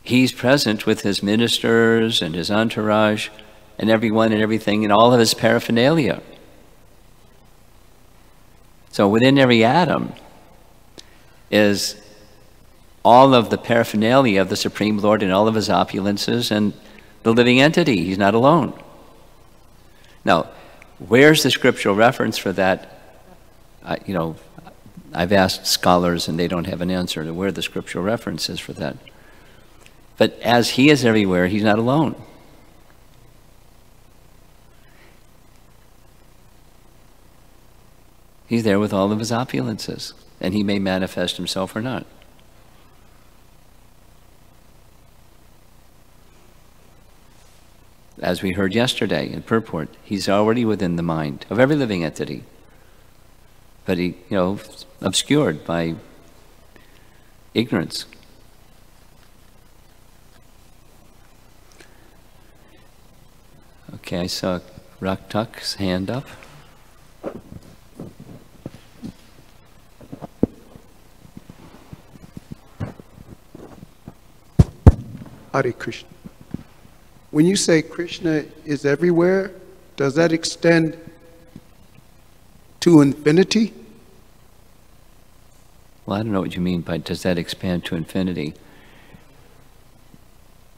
He's present with his ministers and his entourage and everyone and everything and all of his paraphernalia. So within every atom is all of the paraphernalia of the Supreme Lord and all of his opulences and the living entity. He's not alone. Now, where's the scriptural reference for that? I've asked scholars and they don't have an answer to where the scriptural reference is for that. But as he is everywhere, he's not alone. He's there with all of his opulences, and he may manifest himself or not. As we heard yesterday in purport, he's already within the mind of every living entity. But he, obscured by ignorance. Okay, I saw Raktak's hand up. Hare Krishna. When you say Krishna is everywhere, does that extend to infinity? Well, I don't know what you mean by does that expand to infinity.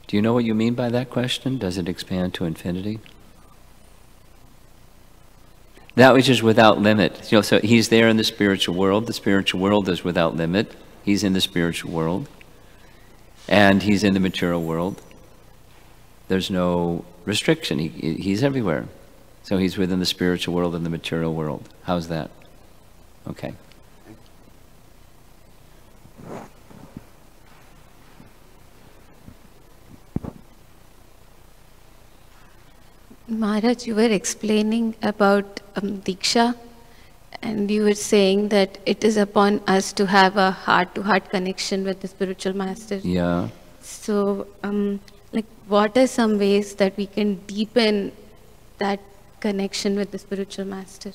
Do you know what you mean by that question? Does it expand to infinity? That which is without limit. You know, so he's there in the spiritual world. The spiritual world is without limit. He's in the spiritual world. And he's in the material world. There's no restriction. He's everywhere. So he's within the spiritual world and the material world. How's that? Okay. Maharaj, you were explaining about Diksha, and you were saying that it is upon us to have a heart-to-heart connection with the spiritual master. Yeah. So, like, what are some ways that we can deepen that connection with the spiritual master?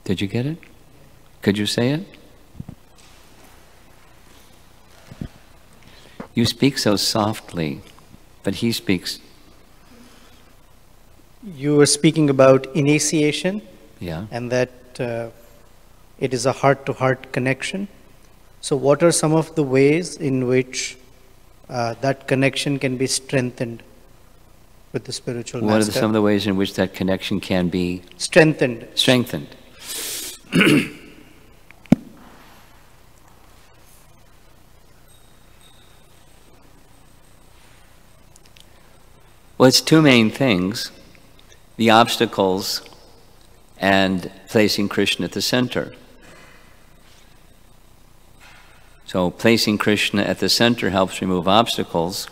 Did you get it? Could you say it? You speak so softly, but he speaks. You were speaking about initiation, Yeah. and that it is a heart-to-heart connection. So what are some of the ways in which that connection can be strengthened with the spiritual What master? are some of the ways in which that connection can be Strengthened. strengthened? Well, it's two main things: the obstacles and placing Krishna at the center. So placing Krishna at the center helps remove obstacles,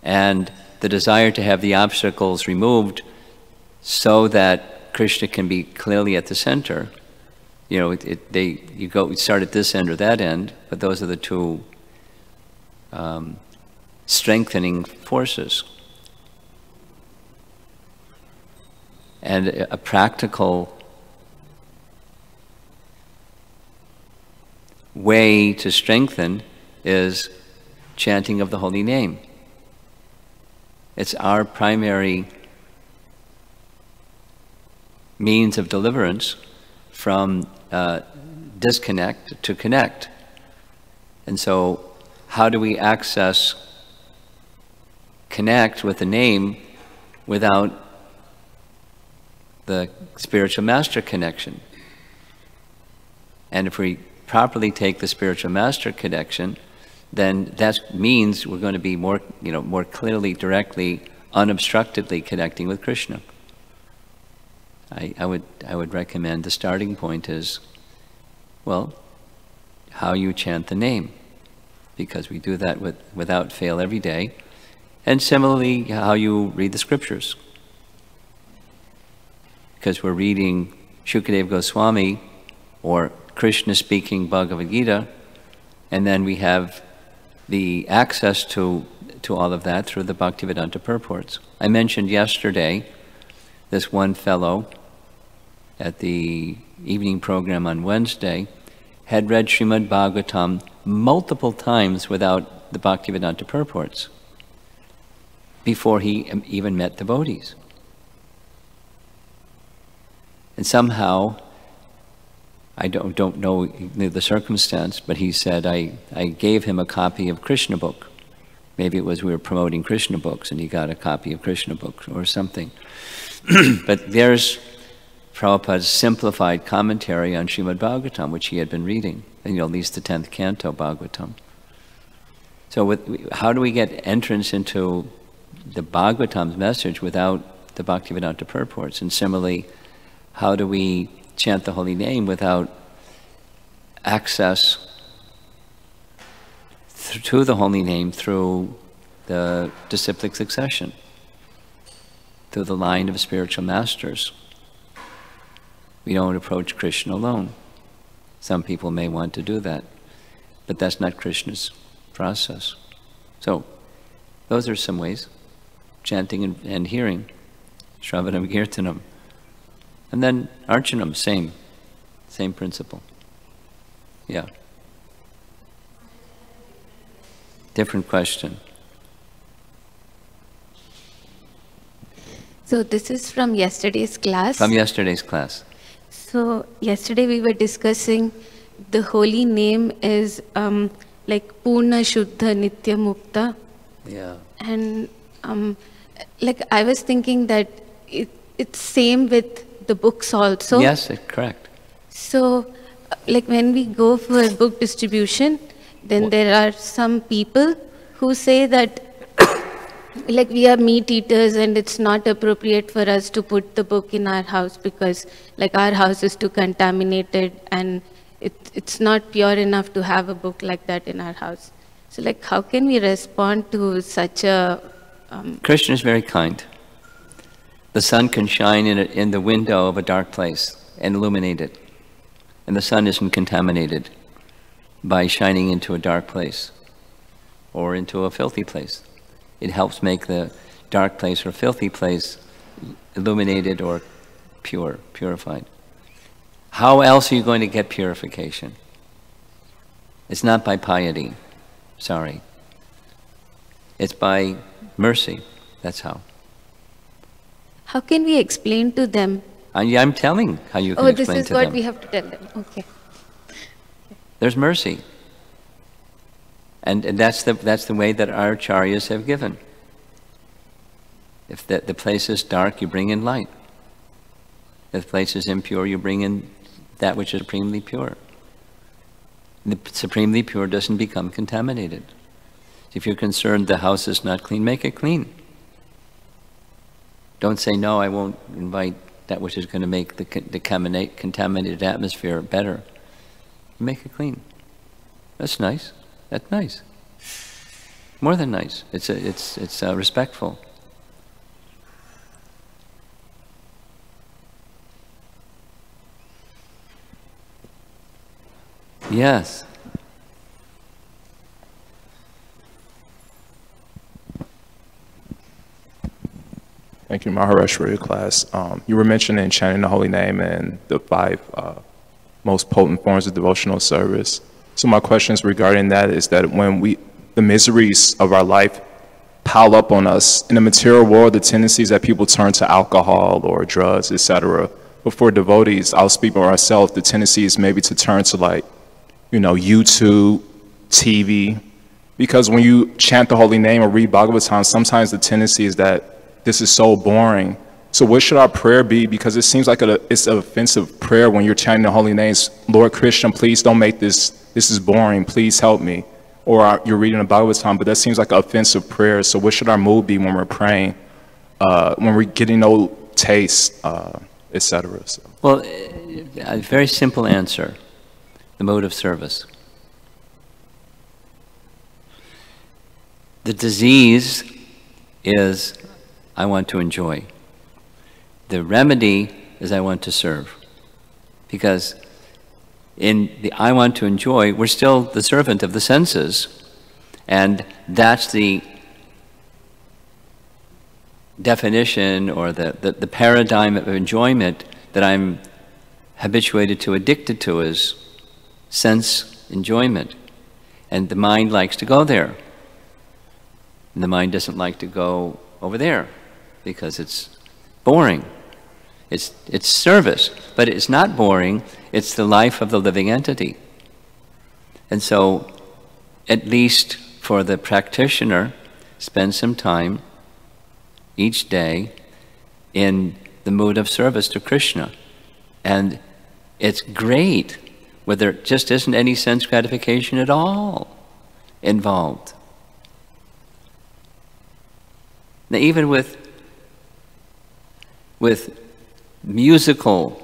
and the desire to have the obstacles removed so that Krishna can be clearly at the center. You know, you start at this end or that end, but those are the two strengthening forces. And a practical way to strengthen is chanting of the holy name. It's our primary means of deliverance from disconnect to connect. And so how do we connect with the name without the spiritual master connection? And if we properly take the spiritual master connection, then that means we're going to be more clearly, directly, unobstructedly connecting with Krishna. I would recommend the starting point is, well, how you chant the name, because we do that without fail every day, and similarly how you read the scriptures. Because we're reading Shukadeva Goswami or Krishna speaking Bhagavad Gita, and then we have the access to all of that through the Bhaktivedanta purports. I mentioned yesterday this one fellow at the evening program on Wednesday had read Srimad Bhagavatam multiple times without the Bhaktivedanta purports before he even met devotees. And somehow, I don't know the circumstance, but he said, I gave him a copy of Krishna book. Maybe it was we were promoting Krishna books and he got a copy of Krishna books or something. But there's Prabhupada's simplified commentary on Srimad Bhagavatam, which he had been reading, and at least the 10th canto Bhagavatam. So how do we get entrance into the Bhagavatam's message without the Bhaktivedanta purports? And similarly, how do we chant the holy name without access to the holy name through the disciplic succession, through the line of spiritual masters? We don't approach Krishna alone. Some people may want to do that, but that's not Krishna's process. So, those are some ways. Chanting and hearing, Shravanam Kirtanam. And then Archanam, same principle. Yeah. different question. So this is from yesterday's class. From yesterday's class. So yesterday we were discussing the holy name is like Purna Shuddha Nitya Mukta. Yeah. And like I was thinking that it's same with the books also. Yes, correct. So like when we go for book distribution, then there are some people who say that like we are meat eaters and it's not appropriate for us to put the book in our house because like our house is too contaminated and it's not pure enough to have a book like that in our house. So like how can we respond to such a... Krishna is very kind. The sun can shine in the window of a dark place and illuminate it. And the sun isn't contaminated by shining into a dark place or into a filthy place. It helps make the dark place or filthy place illuminated or purified. How else are you going to get purification? It's not by piety. Sorry. It's by mercy. That's how. How can we explain to them? I'm telling how you can explain to them. Oh, this is what we have to tell them. Okay. There's mercy. And that's the way that our acharyas have given. If the place is dark, you bring in light. If the place is impure, you bring in that which is supremely pure. The supremely pure doesn't become contaminated. If you're concerned the house is not clean, make it clean. Don't say, no, I won't invite that which is going to make the contaminated atmosphere better. Make it clean. That's nice. That's nice. More than nice. It's respectful. Yes. Thank you, Maharaj, for your class. You were mentioning chanting the holy name and the 5 most potent forms of devotional service. So my questions regarding that is that when the miseries of our life pile up on us in the material world, the tendencies that people turn to alcohol or drugs, etc. But for devotees, I'll speak for myself, the tendency is maybe to turn to YouTube, TV, because when you chant the holy name or read Bhagavatam, sometimes the tendency is that this is so boring. So what should our prayer be? Because it seems like it's an offensive prayer when you're chanting the holy names. Lord Krishna, please don't make this is boring, please help me. Or you're reading a Bhagavatam, but that seems like an offensive prayer. So what should our mood be when we're praying, when we're getting no taste, etc.? So. Well, a very simple answer, the mode of service. The disease is, I want to enjoy. The remedy is I want to serve. Because in the I want to enjoy, we're still the servant of the senses. And that's the definition or the paradigm of enjoyment that I'm habituated to, addicted to, is sense enjoyment. And the mind likes to go there. And the mind doesn't like to go over there because it's boring. It's service, but it's not boring. It's the life of the living entity. And so, at least for the practitioner, spend some time each day in the mood of service to Krishna. And it's great where there just isn't any sense gratification at all involved. Now, even with musical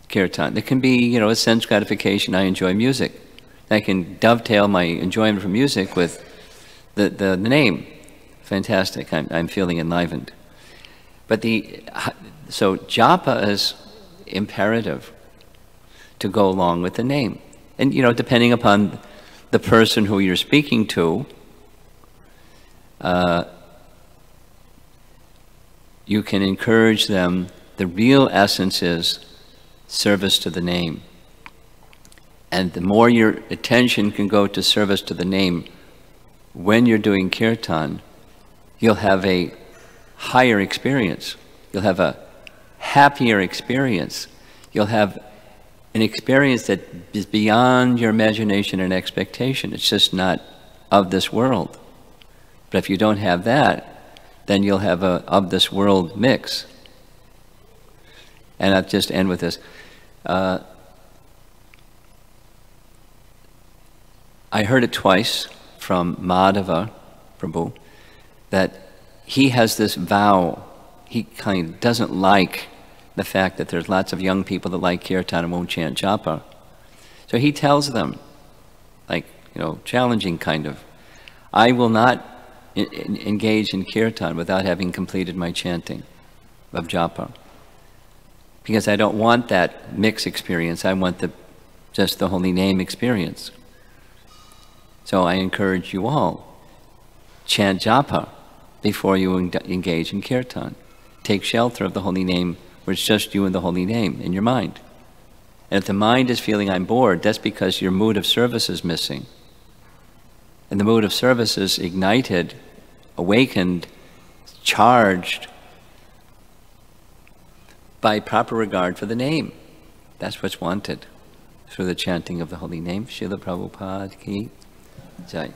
kirtan, there can be, a sense gratification. I enjoy music. I can dovetail my enjoyment for music with the name. Fantastic. I'm feeling enlivened. But so japa is imperative to go along with the name. And, depending upon the person who you're speaking to, you can encourage them. The real essence is service to the name. And the more your attention can go to service to the name, when you're doing kirtan, you'll have a higher experience. You'll have a happier experience. You'll have an experience that is beyond your imagination and expectation. It's just not of this world. But if you don't have that, then you'll have a of this world mix. And I'll just end with this. I heard it twice from Madhava Prabhu that he has this vow. He kind of doesn't like the fact that there's lots of young people that like kirtan and won't chant japa. So he tells them, like, challenging kind of, I will not engage in kirtan without having completed my chanting of japa. Because I don't want that mixed experience. I want just the holy name experience. So I encourage you all, chant japa before you engage in kirtan. Take shelter of the holy name where it's just you and the holy name in your mind. And if the mind is feeling I'm bored, that's because your mood of service is missing. And the mood of service is ignited, awakened, charged by proper regard for the name. That's what's wanted through the chanting of the holy name. Srila Prabhupada ki jai.